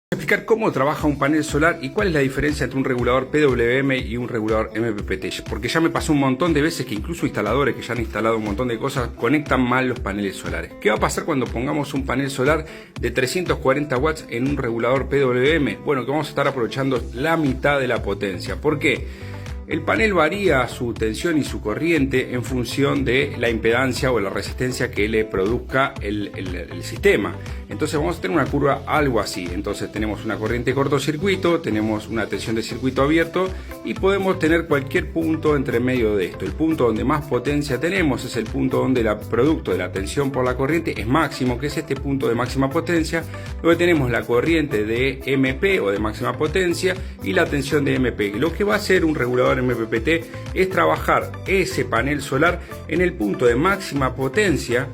Explicar cómo trabaja un panel solar y cuál es la diferencia entre un regulador PWM y un regulador MPPT, porque ya me pasó un montón de veces que incluso instaladores que ya han instalado un montón de cosas conectan mal los paneles solares. ¿Qué va a pasar cuando pongamos un panel solar de 340 watts en un regulador PWM? Bueno, que vamos a estar aprovechando la mitad de la potencia. ¿Por qué? El panel varía su tensión y su corriente en función de la impedancia o la resistencia que le produzca el sistema. Entonces vamos a tener una curva algo así. Entonces tenemos una corriente cortocircuito, tenemos una tensión de circuito abierto y podemos tener cualquier punto entre medio de esto. El punto donde más potencia tenemos es el punto donde el producto de la tensión por la corriente es máximo, que es este punto de máxima potencia. Luego tenemos la corriente de MP o de máxima potencia y la tensión de MP. Lo que va a hacer un regulador MPPT es trabajar ese panel solar en el punto de máxima potencia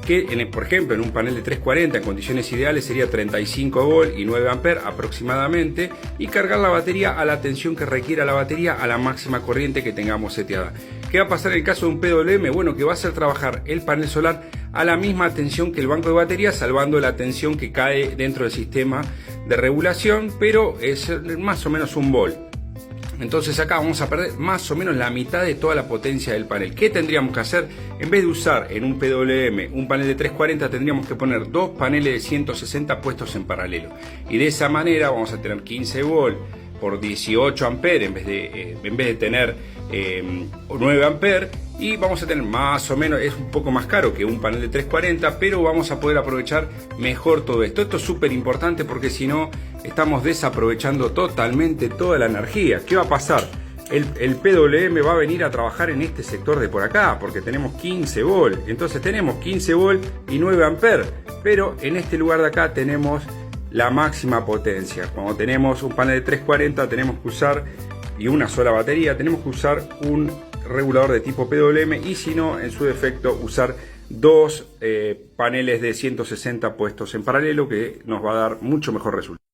que, por ejemplo, en un panel de 340 en condiciones ideales sería 35 volt y 9 amperes aproximadamente, y cargar la batería a la tensión que requiera la batería a la máxima corriente que tengamos seteada. ¿Qué va a pasar en el caso de un PWM? Bueno, que va a hacer trabajar el panel solar a la misma tensión que el banco de batería, salvando la tensión que cae dentro del sistema de regulación, pero es más o menos un volt. Entonces acá vamos a perder más o menos la mitad de toda la potencia del panel. ¿Qué tendríamos que hacer? En vez de usar en un PWM un panel de 340, tendríamos que poner dos paneles de 160 puestos en paralelo. Y de esa manera vamos a tener 15 volt por 18 amperes en vez de tener 9 amperes. Y vamos a tener más o menos, es un poco más caro que un panel de 340, pero vamos a poder aprovechar mejor todo esto. Esto es súper importante porque si no, estamos desaprovechando totalmente toda la energía. ¿Qué va a pasar? El PWM va a venir a trabajar en este sector de por acá, porque tenemos 15 volt. Entonces tenemos 15 volt y 9 amperes, pero en este lugar de acá tenemos la máxima potencia. Cuando tenemos un panel de 340 tenemos que usar, y una sola batería, tenemos que usar un regulador de tipo PWM, y si no, en su defecto, usar dos paneles de 160 puestos en paralelo, que nos va a dar mucho mejor resultado.